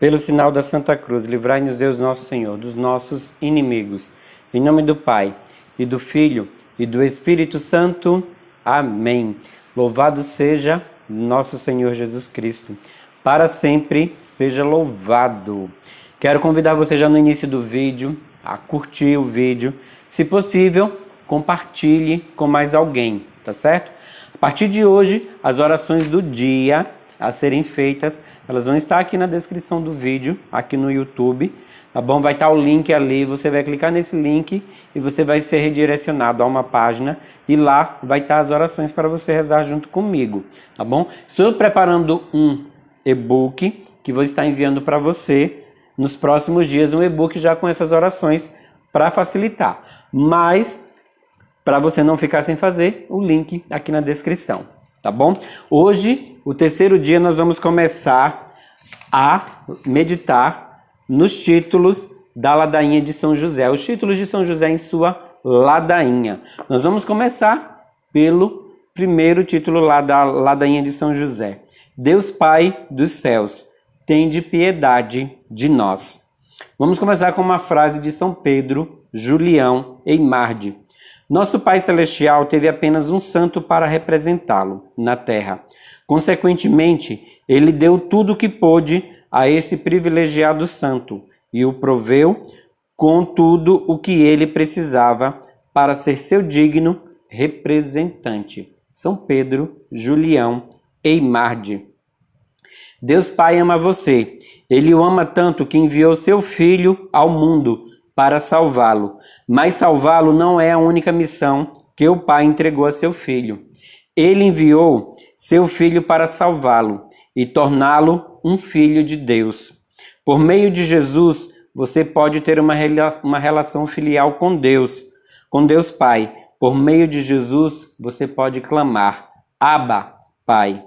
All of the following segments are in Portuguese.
Pelo sinal da Santa Cruz, livrai-nos Deus nosso Senhor dos nossos inimigos. Em nome do Pai, e do Filho, e do Espírito Santo. Amém. Louvado seja nosso Senhor Jesus Cristo. Para sempre seja louvado. Quero convidar você já no início do vídeo a curtir o vídeo. Se possível, compartilhe com mais alguém, tá certo? A partir de hoje, as orações do dia a serem feitas, elas vão estar aqui na descrição do vídeo, aqui no YouTube, tá bom? Vai estar o link ali, você vai clicar nesse link e você vai ser redirecionado a uma página e lá vai estar as orações para você rezar junto comigo, tá bom? Estou preparando um e-book que vou estar enviando para você nos próximos dias, um e-book já com essas orações para facilitar, mas para você não ficar sem fazer, o link aqui na descrição, tá bom? Hoje, o terceiro dia, nós vamos começar a meditar nos títulos da ladainha de São José, os títulos de São José em sua ladainha. Nós vamos começar pelo primeiro título lá da ladainha de São José. Deus Pai dos céus, tende piedade de nós. Vamos começar com uma frase de São Pedro, Julião e Marde. Nosso Pai Celestial teve apenas um santo para representá-lo na terra. Consequentemente, ele deu tudo o que pôde a esse privilegiado santo e o proveu com tudo o que ele precisava para ser seu digno representante. São Pedro, Julião e Marde. Deus Pai ama você. Ele o ama tanto que enviou seu Filho ao mundo para salvá-lo. Mas salvá-lo não é a única missão que o Pai entregou a seu Filho. Ele enviou seu Filho para salvá-lo e torná-lo um filho de Deus. Por meio de Jesus, você pode ter uma relação filial com Deus Pai. Por meio de Jesus, você pode clamar, Abba, Pai.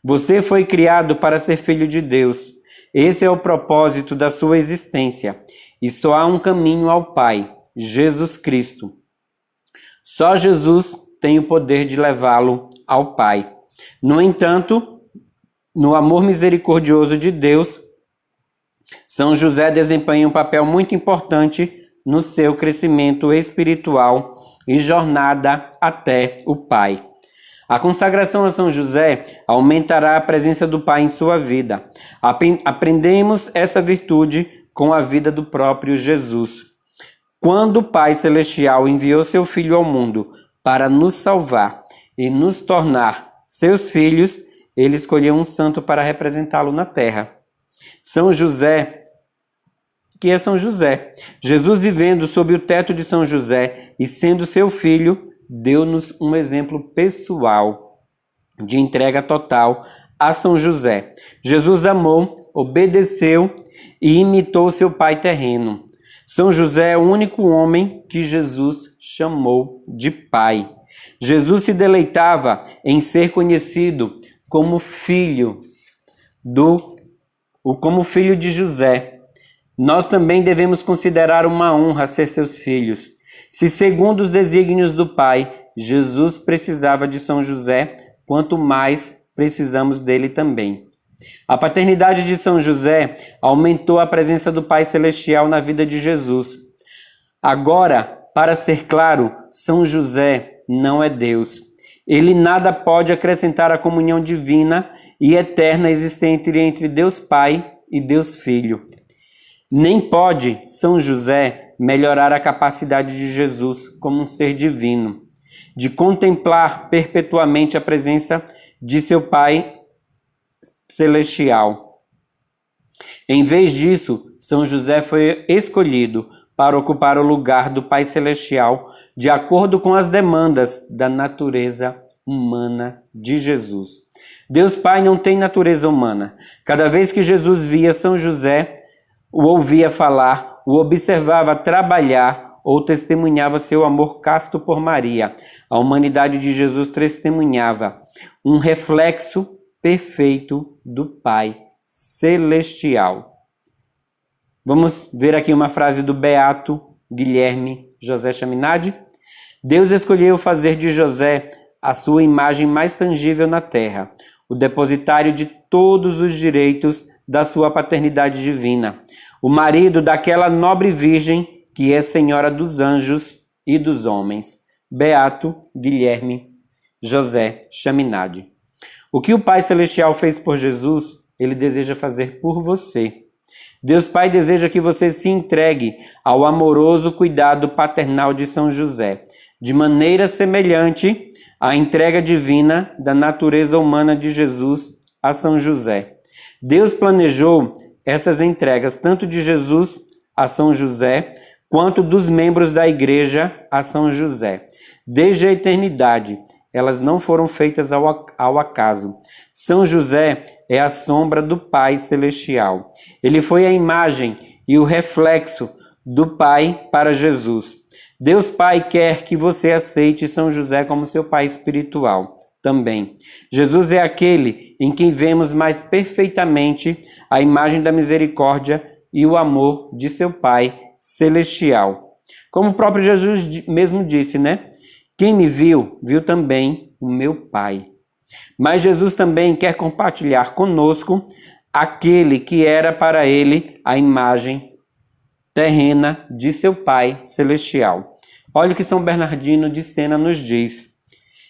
Você foi criado para ser filho de Deus. Esse é o propósito da sua existência. E só há um caminho ao Pai, Jesus Cristo. Só Jesus tem o poder de levá-lo ao Pai. No entanto, no amor misericordioso de Deus, São José desempenha um papel muito importante no seu crescimento espiritual e jornada até o Pai. A consagração a São José aumentará a presença do Pai em sua vida. Aprendemos essa virtude com a vida do próprio Jesus. Quando o Pai Celestial enviou seu Filho ao mundo para nos salvar e nos tornar seus filhos, ele escolheu um santo para representá-lo na terra. São José, que é São José. Jesus, vivendo sob o teto de São José e sendo seu filho, deu-nos um exemplo pessoal de entrega total a São José. Jesus amou, obedeceu e imitou seu pai terreno. São José é o único homem que Jesus chamou de pai. Jesus se deleitava em ser conhecido como filho de José. Nós também devemos considerar uma honra ser seus filhos. Se, segundo os desígnios do Pai, Jesus precisava de São José, quanto mais precisamos dele também. A paternidade de São José aumentou a presença do Pai Celestial na vida de Jesus. Agora, para ser claro, São José não é Deus. Ele nada pode acrescentar à comunhão divina e eterna existente entre Deus Pai e Deus Filho. Nem pode São José melhorar a capacidade de Jesus como um ser divino, de contemplar perpetuamente a presença de seu Pai Celestial. Em vez disso, São José foi escolhido para ocupar o lugar do Pai Celestial de acordo com as demandas da natureza humana de Jesus. Deus Pai não tem natureza humana. Cada vez que Jesus via São José, o ouvia falar, o observava trabalhar ou testemunhava seu amor casto por Maria, a humanidade de Jesus testemunhava um reflexo perfeito do Pai Celestial. Vamos ver aqui uma frase do beato Guilherme José Chaminade. Deus escolheu fazer de José a sua imagem mais tangível na terra, o depositário de todos os direitos da sua paternidade divina, o marido daquela nobre virgem que é Senhora dos anjos e dos homens, Beato Guilherme José Chaminade. O que o Pai Celestial fez por Jesus, Ele deseja fazer por você. Deus Pai deseja que você se entregue ao amoroso cuidado paternal de São José, de maneira semelhante à entrega divina da natureza humana de Jesus a São José. Deus planejou essas entregas tanto de Jesus a São José, quanto dos membros da Igreja a São José. Desde a eternidade, elas não foram feitas ao acaso. São José é a sombra do Pai Celestial. Ele foi a imagem e o reflexo do Pai para Jesus. Deus Pai quer que você aceite São José como seu pai espiritual também. Jesus é aquele em quem vemos mais perfeitamente a imagem da misericórdia e o amor de seu Pai Celestial. Como o próprio Jesus mesmo disse, né? Quem me viu, viu também o meu Pai. Mas Jesus também quer compartilhar conosco aquele que era para ele a imagem terrena de seu Pai Celestial. Olha o que São Bernardino de Sena nos diz.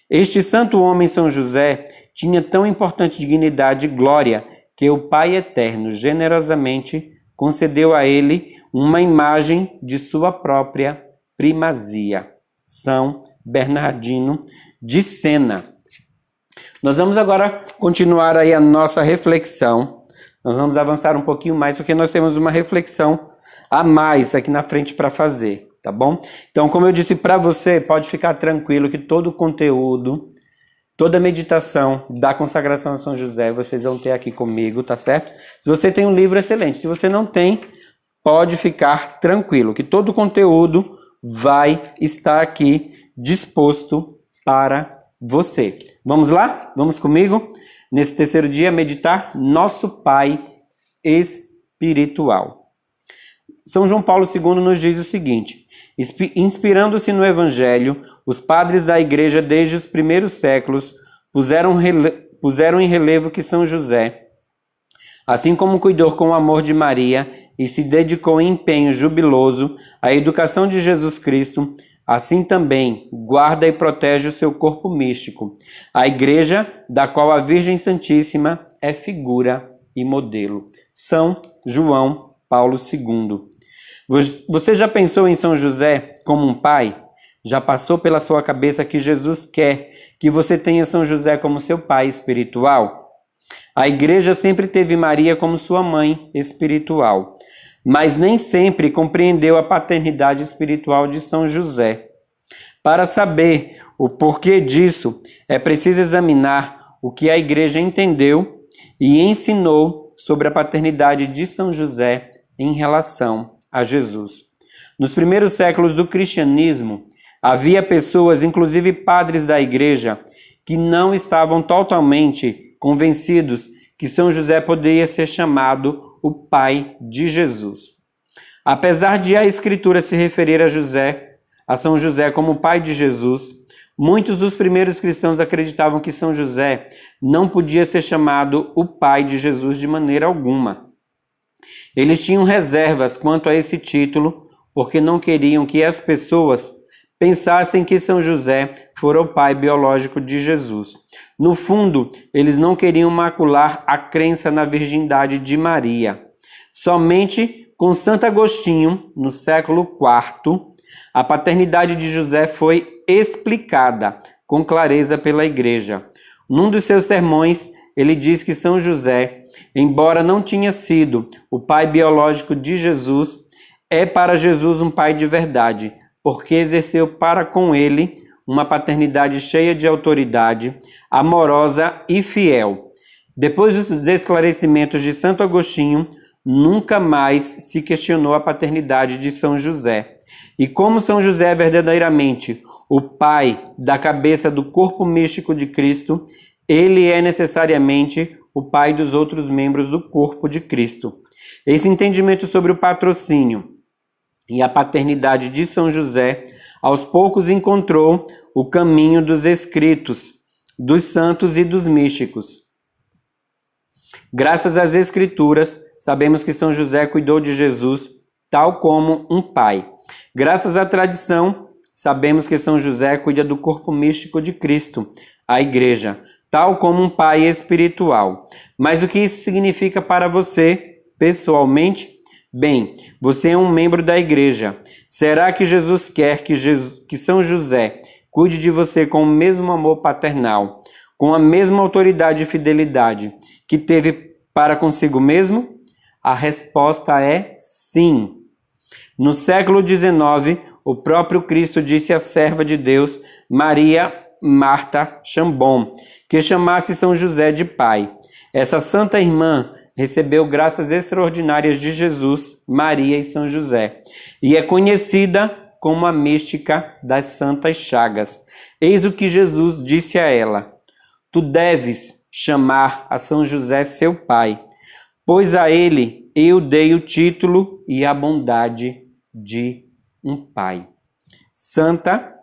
Este santo homem, São José, tinha tão importante dignidade e glória que o Pai Eterno generosamente concedeu a ele uma imagem de sua própria primazia. São Bernardino de Sena. Nós vamos agora continuar aí a nossa reflexão. Nós vamos avançar um pouquinho mais, porque nós temos uma reflexão a mais aqui na frente para fazer, tá bom? Então, como eu disse para você, pode ficar tranquilo que todo o conteúdo, toda a meditação da consagração a São José, vocês vão ter aqui comigo, tá certo? Se você tem um livro, excelente. Se você não tem, pode ficar tranquilo, que todo o conteúdo vai estar aqui disposto para você. Vamos lá? Vamos comigo? Nesse terceiro dia, meditar Nosso Pai Espiritual. São João Paulo II nos diz o seguinte: inspirando-se no Evangelho, os padres da Igreja desde os primeiros séculos puseram em relevo que São José, assim como cuidou com o amor de Maria e se dedicou em empenho jubiloso à educação de Jesus Cristo, assim também guarda e protege o seu corpo místico, a Igreja da qual a Virgem Santíssima é figura e modelo. São João Paulo II. Você já pensou em São José como um pai? Já passou pela sua cabeça que Jesus quer que você tenha São José como seu pai espiritual? A Igreja sempre teve Maria como sua mãe espiritual, mas nem sempre compreendeu a paternidade espiritual de São José. Para saber o porquê disso, é preciso examinar o que a Igreja entendeu e ensinou sobre a paternidade de São José em relação a Jesus. Nos primeiros séculos do cristianismo, havia pessoas, inclusive padres da Igreja, que não estavam totalmente convencidos que São José poderia ser chamado o pai de Jesus. Apesar de a Escritura se referir a São José como o pai de Jesus, muitos dos primeiros cristãos acreditavam que São José não podia ser chamado o pai de Jesus de maneira alguma. Eles tinham reservas quanto a esse título, porque não queriam que as pessoas pensassem que São José fora o pai biológico de Jesus. No fundo, eles não queriam macular a crença na virgindade de Maria. Somente com Santo Agostinho, no século IV, a paternidade de José foi explicada com clareza pela Igreja. Num dos seus sermões, ele diz que São José, embora não tinha sido o pai biológico de Jesus, é para Jesus um pai de verdade, porque exerceu para com ele uma paternidade cheia de autoridade, amorosa e fiel. Depois dos esclarecimentos de Santo Agostinho, nunca mais se questionou a paternidade de São José. E como São José é verdadeiramente o pai da cabeça do corpo místico de Cristo, ele é necessariamente o pai dos outros membros do corpo de Cristo. Esse entendimento sobre o patrocínio e a paternidade de São José, aos poucos encontrou o caminho dos escritos, dos santos e dos místicos. Graças às Escrituras, sabemos que São José cuidou de Jesus tal como um pai. Graças à tradição, sabemos que São José cuida do corpo místico de Cristo, a Igreja, tal como um pai espiritual. Mas o que isso significa para você, pessoalmente? Bem, você é um membro da Igreja. Será que Jesus quer que São José cuide de você com o mesmo amor paternal, com a mesma autoridade e fidelidade que teve para consigo mesmo? A resposta é sim. No século XIX, o próprio Cristo disse à serva de Deus, Maria Marta Chambon, que chamasse São José de pai. Essa santa irmã recebeu graças extraordinárias de Jesus, Maria e São José, e é conhecida como a mística das Santas Chagas. Eis o que Jesus disse a ela: tu deves chamar a São José seu pai, pois a ele eu dei o título e a bondade de um pai. Santa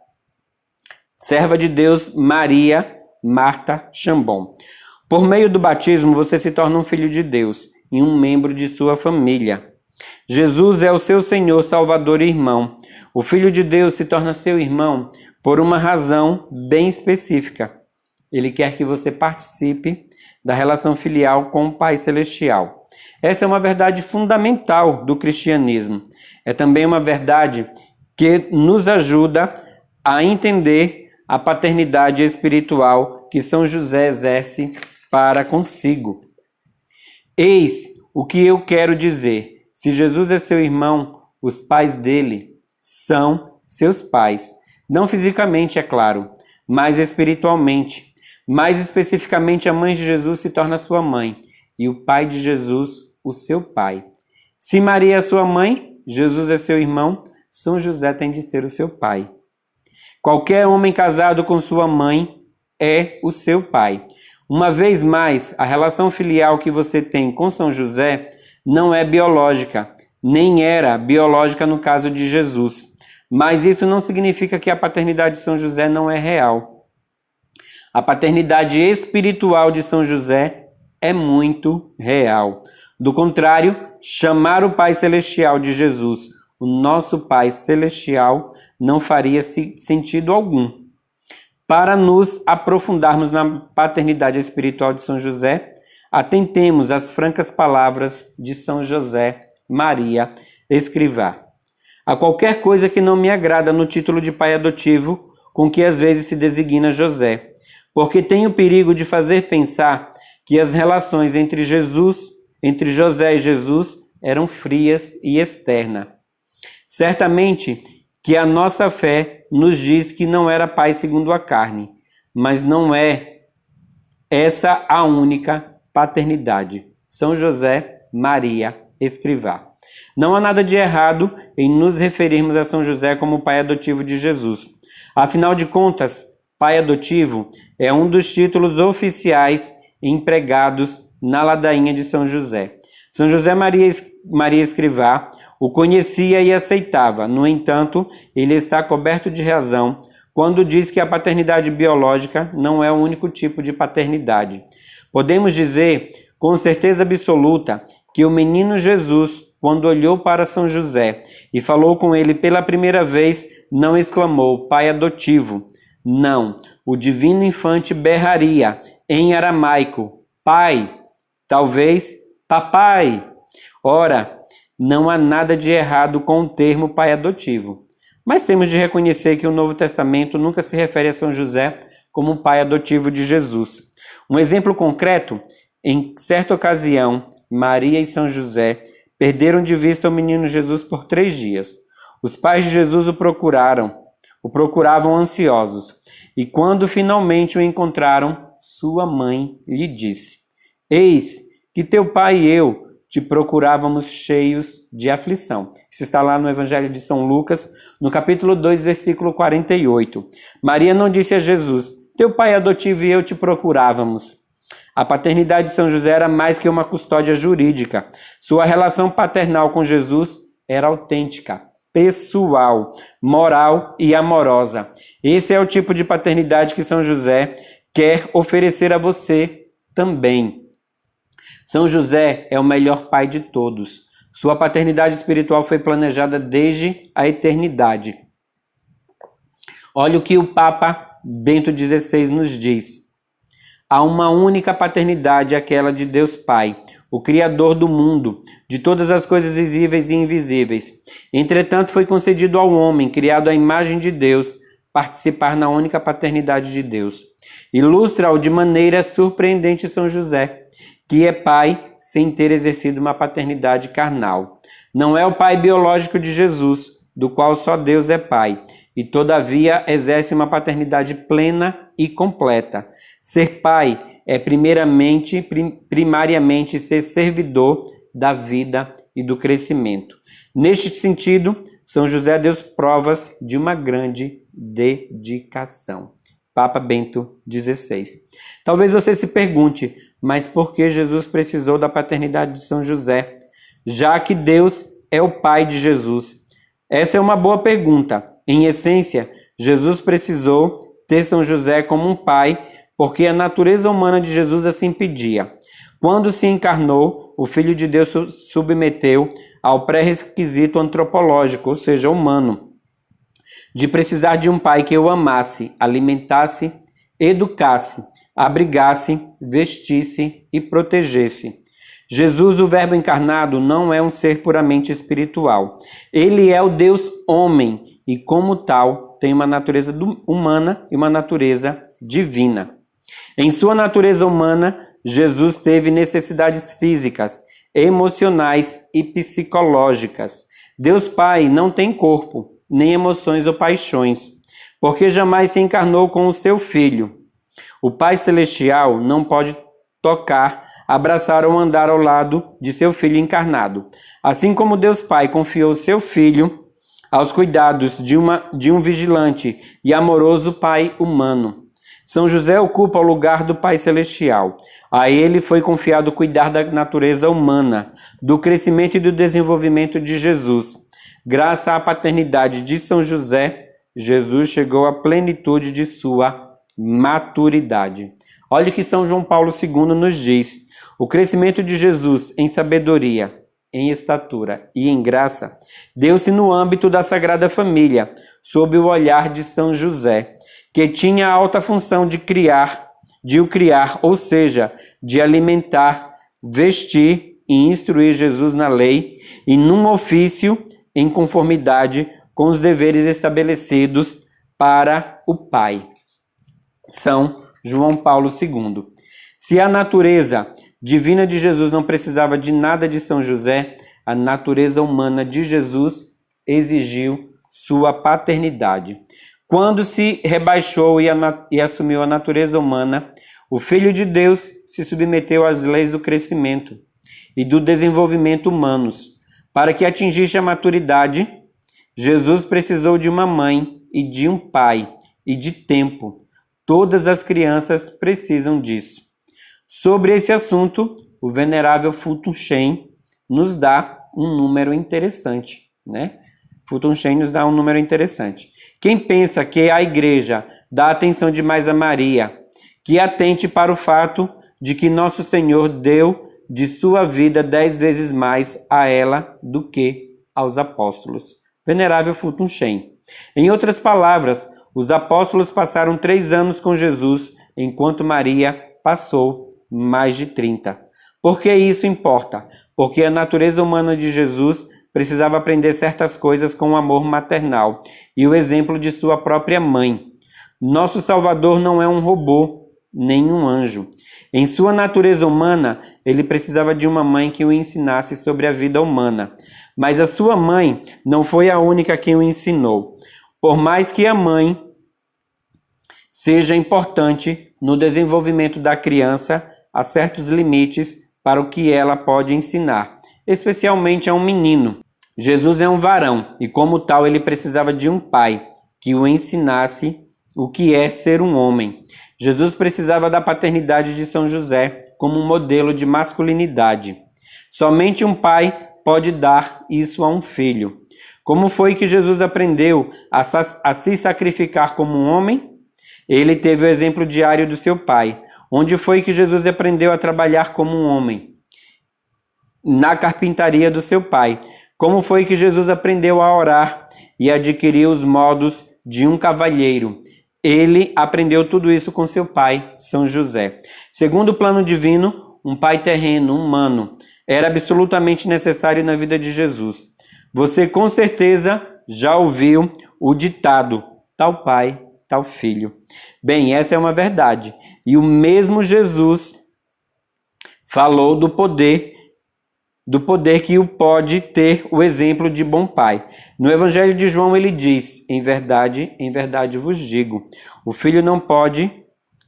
Serva de Deus Maria Marta Chambon. Por meio do batismo, você se torna um filho de Deus e um membro de sua família. Jesus é o seu Senhor, Salvador e irmão. O Filho de Deus se torna seu irmão por uma razão bem específica. Ele quer que você participe da relação filial com o Pai Celestial. Essa é uma verdade fundamental do cristianismo. É também uma verdade que nos ajuda a entender a paternidade espiritual que São José exerce para consigo. Eis o que eu quero dizer. Se Jesus é seu irmão, os pais dele são seus pais. Não fisicamente, é claro, mas espiritualmente. Mais especificamente, a mãe de Jesus se torna sua mãe e o pai de Jesus, o seu pai. Se Maria é sua mãe, Jesus é seu irmão, São José tem de ser o seu pai. Qualquer homem casado com sua mãe é o seu pai. Uma vez mais, a relação filial que você tem com São José não é biológica, nem era biológica no caso de Jesus. Mas isso não significa que a paternidade de São José não é real. A paternidade espiritual de São José é muito real. Do contrário, chamar o Pai Celestial de Jesus, o nosso Pai Celestial, não faria sentido algum. Para nos aprofundarmos na paternidade espiritual de São José, atentemos às francas palavras de São José Maria Escrivá. Há qualquer coisa que não me agrada no título de pai adotivo com que às vezes se designa José, porque tem o perigo de fazer pensar que as relações entre José e Jesus eram frias e externas. Certamente que a nossa fé nos diz que não era pai segundo a carne, mas não é essa a única paternidade. São José Maria Escrivá. Não há nada de errado em nos referirmos a São José como pai adotivo de Jesus. Afinal de contas, pai adotivo é um dos títulos oficiais empregados na ladainha de São José. São José Maria Escrivá o conhecia e aceitava. No entanto, ele está coberto de razão quando diz que a paternidade biológica não é o único tipo de paternidade. Podemos dizer, com certeza absoluta, que o menino Jesus, quando olhou para São José e falou com ele pela primeira vez, não exclamou, pai adotivo. Não, o divino infante berraria, em aramaico, pai, talvez papai. Ora, não há nada de errado com o termo pai adotivo. Mas temos de reconhecer que o Novo Testamento nunca se refere a São José como pai adotivo de Jesus. Um exemplo concreto, em certa ocasião, Maria e São José perderam de vista o menino Jesus por 3 dias. Os pais de Jesus o procuravam ansiosos. E quando finalmente o encontraram, sua mãe lhe disse, eis que teu pai e eu te procurávamos cheios de aflição. Isso está lá no Evangelho de São Lucas, no capítulo 2, versículo 48. Maria não disse a Jesus, teu pai adotivo e eu te procurávamos. A paternidade de São José era mais que uma custódia jurídica. Sua relação paternal com Jesus era autêntica, pessoal, moral e amorosa. Esse é o tipo de paternidade que São José quer oferecer a você também. São José é o melhor pai de todos. Sua paternidade espiritual foi planejada desde a eternidade. Olha o que o Papa Bento XVI nos diz. Há uma única paternidade, aquela de Deus Pai, o Criador do mundo, de todas as coisas visíveis e invisíveis. Entretanto, foi concedido ao homem, criado à imagem de Deus, participar na única paternidade de Deus. Ilustra-o de maneira surpreendente São José, que é pai sem ter exercido uma paternidade carnal. Não é o pai biológico de Jesus, do qual só Deus é pai, e todavia exerce uma paternidade plena e completa. Ser pai é primariamente ser servidor da vida e do crescimento. Neste sentido, São José deu provas de uma grande dedicação. Papa Bento XVI. Talvez você se pergunte, mas por que Jesus precisou da paternidade de São José, já que Deus é o pai de Jesus? Essa é uma boa pergunta. Em essência, Jesus precisou ter São José como um pai, porque a natureza humana de Jesus assim pedia. Quando se encarnou, o Filho de Deus submeteu ao pré-requisito antropológico, ou seja, humano, de precisar de um pai que o amasse, alimentasse, educasse, abrigasse, vestisse e protegesse. Jesus, o Verbo encarnado, não é um ser puramente espiritual. Ele é o Deus homem e, como tal, tem uma natureza humana e uma natureza divina. Em sua natureza humana, Jesus teve necessidades físicas, emocionais e psicológicas. Deus Pai não tem corpo, nem emoções ou paixões, porque jamais se encarnou com o seu Filho. O Pai Celestial não pode tocar, abraçar ou andar ao lado de seu Filho encarnado. Assim como Deus Pai confiou seu Filho aos cuidados de um vigilante e amoroso Pai humano. São José ocupa o lugar do Pai Celestial. A ele foi confiado cuidar da natureza humana, do crescimento e do desenvolvimento de Jesus. Graças à paternidade de São José, Jesus chegou à plenitude de sua maturidade. Olha o que São João Paulo II nos diz. O crescimento de Jesus em sabedoria, em estatura e em graça deu-se no âmbito da Sagrada Família, sob o olhar de São José, que tinha a alta função de o criar, ou seja, de alimentar, vestir e instruir Jesus na lei e num ofício em conformidade com os deveres estabelecidos para o Pai. São João Paulo II. Se a natureza divina de Jesus não precisava de nada de São José, a natureza humana de Jesus exigiu sua paternidade. Quando se rebaixou e assumiu a natureza humana, o Filho de Deus se submeteu às leis do crescimento e do desenvolvimento humanos. Para que atingisse a maturidade, Jesus precisou de uma mãe e de um pai e de tempo. Todas as crianças precisam disso. Sobre esse assunto, o venerável Fulton Sheen nos dá um número interessante, né? Fulton Sheen nos dá um número interessante. Quem pensa que a igreja dá atenção demais a Maria, que atente para o fato de que Nosso Senhor deu de sua vida 10 vezes mais a ela do que aos apóstolos. Venerável Fulton Sheen. Em outras palavras, os apóstolos passaram 3 anos com Jesus, enquanto Maria passou mais de 30. Por que isso importa? Porque a natureza humana de Jesus precisava aprender certas coisas com o amor maternal e o exemplo de sua própria mãe. Nosso Salvador não é um robô, nem um anjo. Em sua natureza humana, ele precisava de uma mãe que o ensinasse sobre a vida humana. Mas a sua mãe não foi a única que o ensinou. Por mais que a mãe seja importante no desenvolvimento da criança, há certos limites para o que ela pode ensinar, especialmente a um menino. Jesus é um varão e, como tal, ele precisava de um pai que o ensinasse o que é ser um homem. Jesus precisava da paternidade de São José como um modelo de masculinidade. Somente um pai pode dar isso a um filho. Como foi que Jesus aprendeu a se sacrificar como um homem? Ele teve o exemplo diário do seu pai. Onde foi que Jesus aprendeu a trabalhar como um homem? na carpintaria do seu pai. Como foi que Jesus aprendeu a orar e adquiriu os modos de um cavalheiro? Ele aprendeu tudo isso com seu pai, São José. Segundo o plano divino, um pai terreno, humano, era absolutamente necessário na vida de Jesus. Você com certeza já ouviu o ditado: tal pai, tal filho. Bem, essa é uma verdade. E o mesmo Jesus falou do poder que o pode ter o exemplo de bom pai. No Evangelho de João ele diz: em verdade vos digo, o filho não pode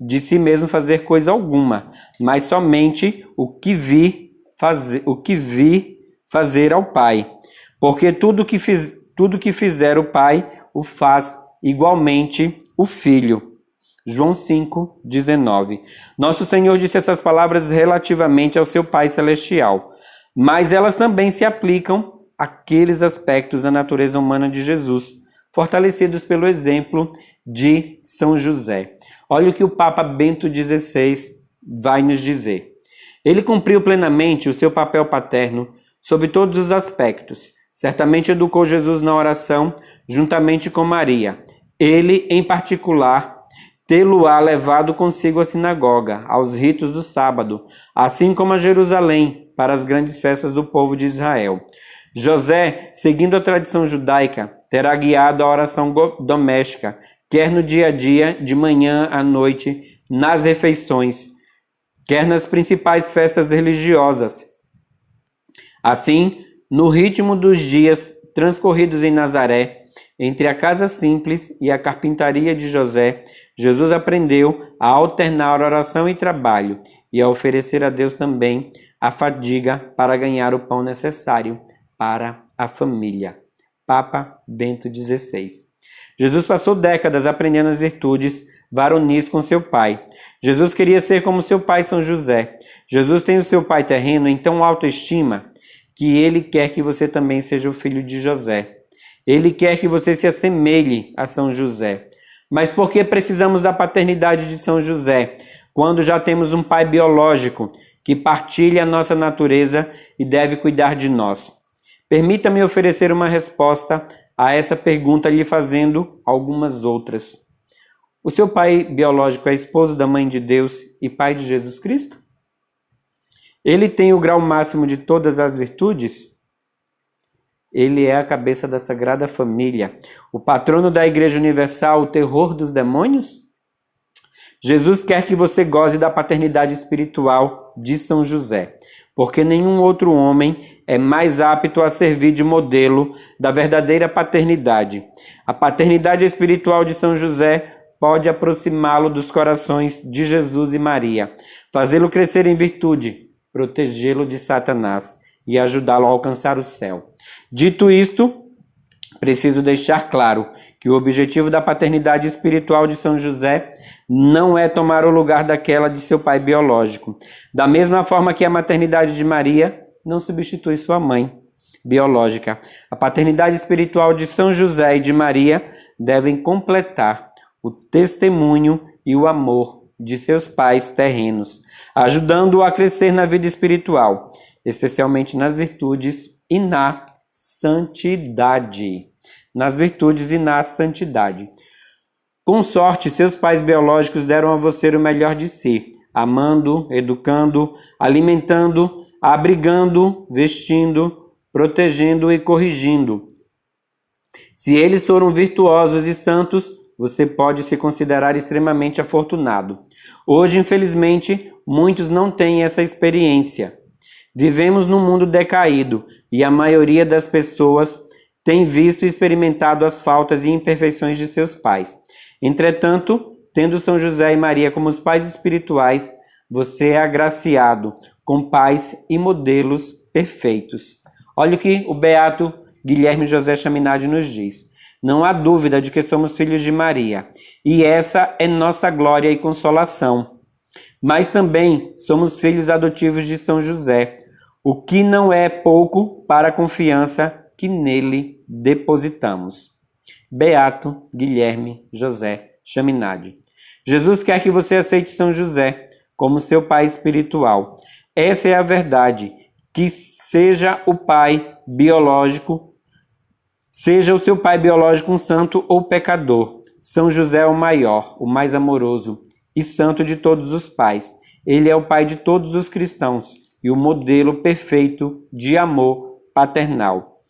de si mesmo fazer coisa alguma, mas somente o que vi fazer ao pai. Porque tudo que fizer o pai, o faz igualmente o filho. João 5:19. Nosso Senhor disse essas palavras relativamente ao seu Pai Celestial, mas elas também se aplicam àqueles aspectos da natureza humana de Jesus, fortalecidos pelo exemplo de São José. Olha o que o Papa Bento XVI vai nos dizer. Ele cumpriu plenamente o seu papel paterno sob todos os aspectos. Certamente educou Jesus na oração, juntamente com Maria. Ele, em particular, tê-lo-á levado consigo à sinagoga, aos ritos do sábado, assim como a Jerusalém, para as grandes festas do povo de Israel. José, seguindo a tradição judaica, terá guiado a oração doméstica, quer no dia a dia, de manhã à noite, nas refeições, quer nas principais festas religiosas. Assim, no ritmo dos dias transcorridos em Nazaré, entre a casa simples e a carpintaria de José, Jesus aprendeu a alternar oração e trabalho e a oferecer a Deus também a fadiga para ganhar o pão necessário para a família. Papa Bento XVI. Jesus passou décadas aprendendo as virtudes varonis com seu pai. Jesus queria ser como seu pai São José. Jesus tem o seu pai terreno em tão alta estima que ele quer que você também seja o filho de José. Ele quer que você se assemelhe a São José. Mas por que precisamos da paternidade de São José, quando já temos um pai biológico que partilha a nossa natureza e deve cuidar de nós? Permita-me oferecer uma resposta a essa pergunta, lhe fazendo algumas outras. O seu pai biológico é esposo da Mãe de Deus e pai de Jesus Cristo? Ele tem o grau máximo de todas as virtudes? Ele é a cabeça da Sagrada Família, o patrono da Igreja Universal, o terror dos demônios? Jesus quer que você goze da paternidade espiritual de São José, porque nenhum outro homem é mais apto a servir de modelo da verdadeira paternidade. A paternidade espiritual de São José pode aproximá-lo dos corações de Jesus e Maria, fazê-lo crescer em virtude, protegê-lo de Satanás e ajudá-lo a alcançar o céu. Dito isto, preciso deixar claro que o objetivo da paternidade espiritual de São José não é tomar o lugar daquela de seu pai biológico. Da mesma forma que a maternidade de Maria não substitui sua mãe biológica. A paternidade espiritual de São José e de Maria devem completar o testemunho e o amor de seus pais terrenos, ajudando-o a crescer na vida espiritual, especialmente nas virtudes e na santidade. Nas virtudes e na santidade. Com sorte, seus pais biológicos deram a você o melhor de si, amando, educando, alimentando, abrigando, vestindo, protegendo e corrigindo. Se eles foram virtuosos e santos, você pode se considerar extremamente afortunado. Hoje, infelizmente, muitos não têm essa experiência. Vivemos num mundo decaído e a maioria das pessoas tem visto e experimentado as faltas e imperfeições de seus pais. Entretanto, tendo São José e Maria como os pais espirituais, você é agraciado com pais e modelos perfeitos. Olha o que o beato Guilherme José Chaminade nos diz. Não há dúvida de que somos filhos de Maria, e essa é nossa glória e consolação. Mas também somos filhos adotivos de São José, o que não é pouco para a confiança que nele depositamos. Beato Guilherme José Chaminade. Jesus quer que você aceite São José como seu pai espiritual. Essa é a verdade. que seja o pai biológico, seja o seu pai biológico um santo ou pecador. São José é o maior, o mais amoroso e santo de todos os pais. Ele é o pai de todos os cristãos e o modelo perfeito de amor paternal.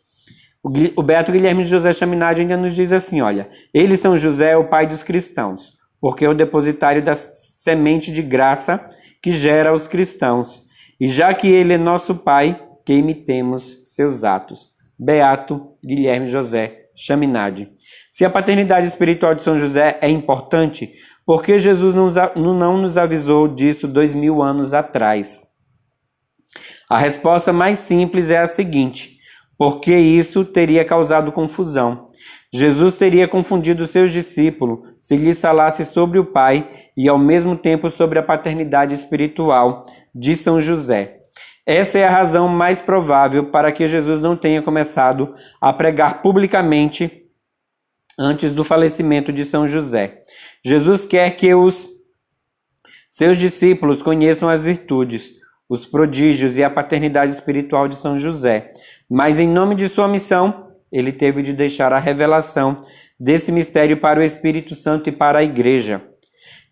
O Beato Guilherme de José Chaminade ainda nos diz assim, olha, ele, São José, é o pai dos cristãos, porque é o depositário da semente de graça que gera os cristãos. E já que ele é nosso pai, que imitemos seus atos. Beato Guilherme José Chaminade. Se a paternidade espiritual de São José é importante, por que Jesus não nos avisou disso 2000 anos atrás? A resposta mais simples é a seguinte: porque isso teria causado confusão. Jesus teria confundido seus discípulos se lhes falasse sobre o Pai e ao mesmo tempo sobre a paternidade espiritual de São José. Essa é a razão mais provável para que Jesus não tenha começado a pregar publicamente antes do falecimento de São José. Jesus quer que os seus discípulos conheçam as virtudes, os prodígios e a paternidade espiritual de São José. Mas em nome de sua missão, ele teve de deixar a revelação desse mistério para o Espírito Santo e para a Igreja.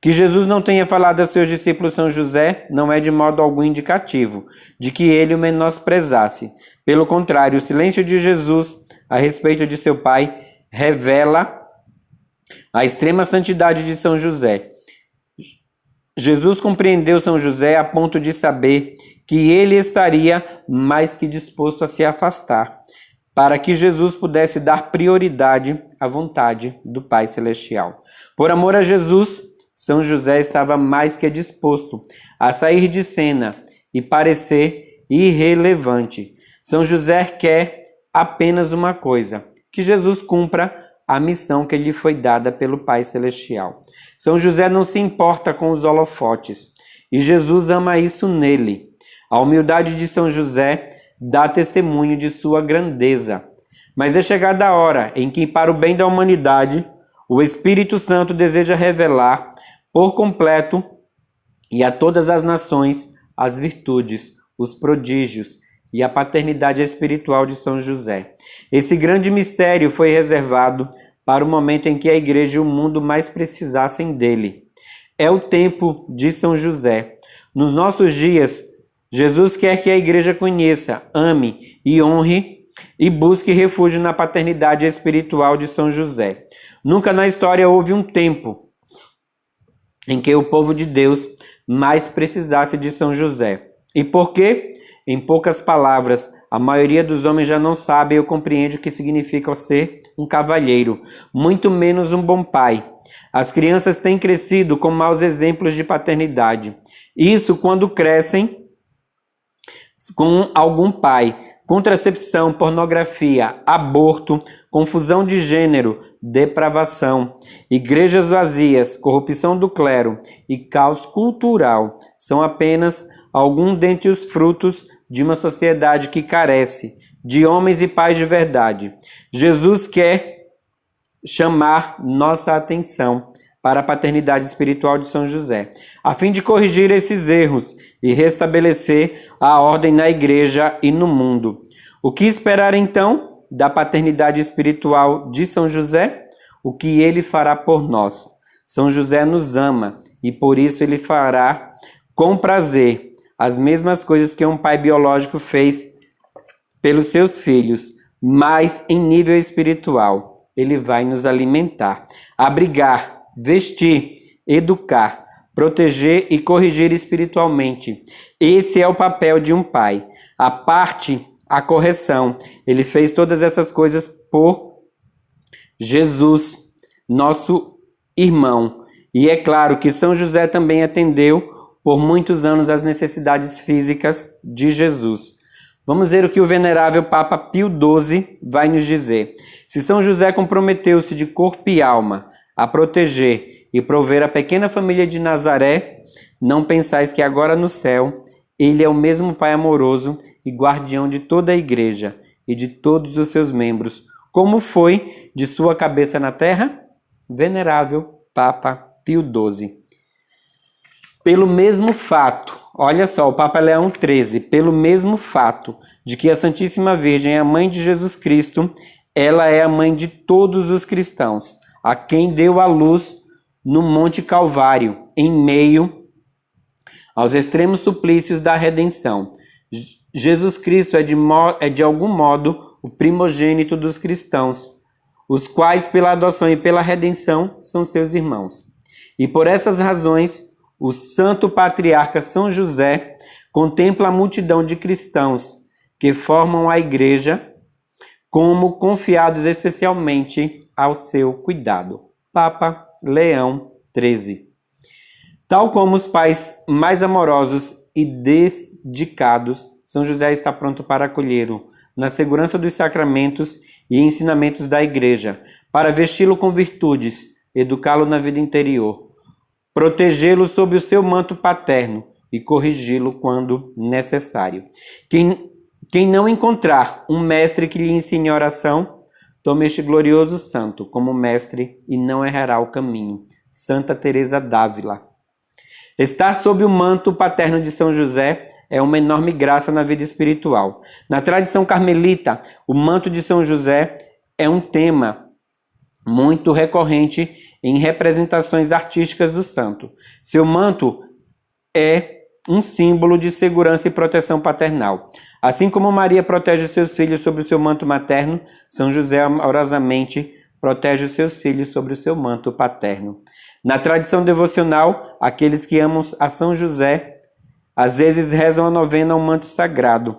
Que Jesus não tenha falado a seus discípulos São José não é de modo algum indicativo de que ele o menosprezasse. Pelo contrário, o silêncio de Jesus a respeito de seu pai revela a extrema santidade de São José. Jesus compreendeu São José a ponto de saber que ele estaria mais que disposto a se afastar, para que Jesus pudesse dar prioridade à vontade do Pai Celestial. Por amor a Jesus, São José estava mais que disposto a sair de cena e parecer irrelevante. São José quer apenas uma coisa: que Jesus cumpra a missão que lhe foi dada pelo Pai Celestial. São José não se importa com os holofotes, e Jesus ama isso nele. A humildade de São José dá testemunho de sua grandeza. Mas é chegada a hora em que, para o bem da humanidade, o Espírito Santo deseja revelar por completo e a todas as nações as virtudes, os prodígios e a paternidade espiritual de São José. Esse grande mistério foi reservado para o momento em que a Igreja e o mundo mais precisassem dele. É o tempo de São José. Nos nossos dias, Jesus quer que a Igreja conheça, ame e honre e busque refúgio na paternidade espiritual de São José. Nunca na história houve um tempo em que o povo de Deus mais precisasse de São José. E por quê? Em poucas palavras, a maioria dos homens já não sabe ou compreende o que significa ser um cavalheiro, muito menos um bom pai. As crianças têm crescido com maus exemplos de paternidade. Isso quando crescem com algum pai. Contracepção, pornografia, aborto, confusão de gênero, depravação, igrejas vazias, corrupção do clero e caos cultural são apenas alguns dentre os frutos de uma sociedade que carece de homens e pais de verdade. Jesus quer chamar nossa atenção para a paternidade espiritual de São José, a fim de corrigir esses erros e restabelecer a ordem na igreja e no mundo. O que esperar então da paternidade espiritual de São José? O que ele fará por nós. São José nos ama e por isso ele fará com prazer as mesmas coisas que um pai biológico fez pelos seus filhos, mas em nível espiritual. Ele vai nos alimentar, abrigar, vestir, educar, proteger e corrigir espiritualmente. Esse é o papel de um pai. A correção. Ele fez todas essas coisas por Jesus, nosso irmão. E é claro que São José também atendeu por muitos anos as necessidades físicas de Jesus. Vamos ver o que o venerável Papa Pio XII vai nos dizer. Se São José comprometeu-se de corpo e alma a proteger e prover a pequena família de Nazaré, não pensais que agora no céu ele é o mesmo Pai amoroso e guardião de toda a Igreja e de todos os seus membros, como foi de sua cabeça na terra? Venerável Papa Pio XII. Pelo mesmo fato Olha só, o Papa Leão XIII, pelo mesmo fato de que a Santíssima Virgem é a mãe de Jesus Cristo, ela é a mãe de todos os cristãos, a quem deu a luz no Monte Calvário, em meio aos extremos suplícios da redenção. Jesus Cristo é de algum modo o primogênito dos cristãos, os quais pela adoção e pela redenção são seus irmãos. E por essas razões, o santo patriarca São José contempla a multidão de cristãos que formam a igreja como confiados especialmente ao seu cuidado. Papa Leão XIII. Tal como os pais mais amorosos e dedicados, São José está pronto para acolhê-lo na segurança dos sacramentos e ensinamentos da igreja, para vesti-lo com virtudes, educá-lo na vida interior, protegê-lo sob o seu manto paterno e corrigi-lo quando necessário. Quem não encontrar um mestre que lhe ensine oração, tome este glorioso santo como mestre e não errará o caminho. Santa Teresa d'Ávila. Estar sob o manto paterno de São José é uma enorme graça na vida espiritual. Na tradição carmelita, o manto de São José é um tema muito recorrente em representações artísticas do santo. Seu manto é um símbolo de segurança e proteção paternal. Assim como Maria protege seus filhos sobre o seu manto materno, São José amorosamente protege os seus filhos sobre o seu manto paterno. Na tradição devocional, aqueles que amam a São José às vezes rezam a novena ao manto sagrado.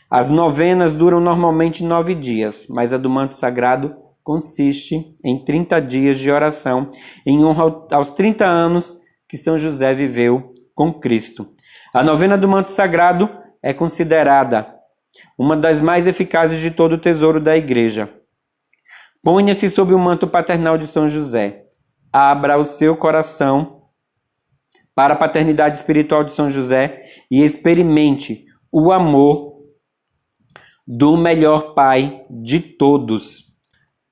As novenas duram normalmente 9 dias, mas a do manto sagrado consiste em 30 dias de oração em honra aos 30 anos que São José viveu com Cristo. A novena do manto sagrado é considerada uma das mais eficazes de todo o tesouro da Igreja. Ponha-se sob o manto paternal de São José. Abra o seu coração para a paternidade espiritual de São José e experimente o amor do melhor Pai de todos.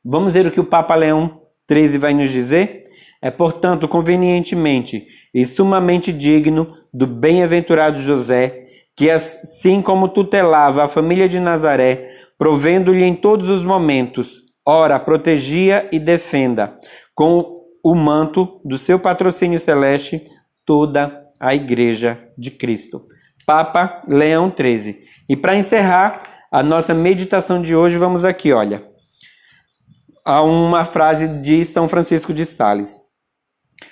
Vamos ver o que o Papa Leão XIII vai nos dizer? É, portanto, convenientemente e sumamente digno do bem-aventurado José, que assim como tutelava a família de Nazaré, provendo-lhe em todos os momentos, ora, protegia e defenda, com o manto do seu patrocínio celeste, toda a Igreja de Cristo. Papa Leão XIII. E para encerrar a nossa meditação de hoje, vamos aqui, olha, a uma frase de São Francisco de Sales.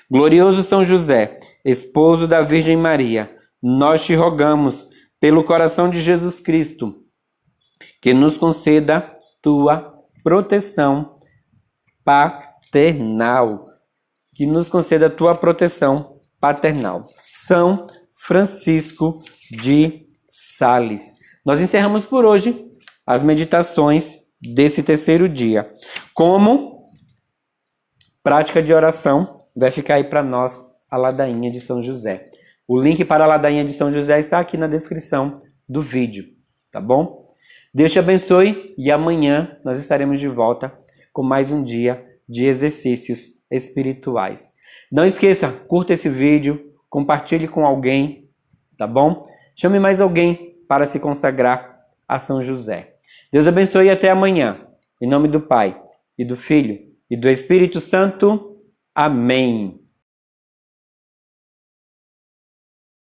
Glorioso São José, esposo da Virgem Maria, nós te rogamos, pelo coração de Jesus Cristo, que nos conceda tua proteção paternal. Que nos conceda tua proteção paternal. São Francisco de Sales. Nós encerramos por hoje as meditações desse terceiro dia. Como prática de oração, vai ficar aí para nós a ladainha de São José. O link para a ladainha de São José está aqui na descrição do vídeo, tá bom? Deus te abençoe e amanhã nós estaremos de volta com mais um dia de exercícios espirituais. Não esqueça, curta esse vídeo, compartilhe com alguém, tá bom? Chame mais alguém para se consagrar a São José. Deus abençoe e até amanhã. Em nome do Pai, e do Filho, e do Espírito Santo. Amém.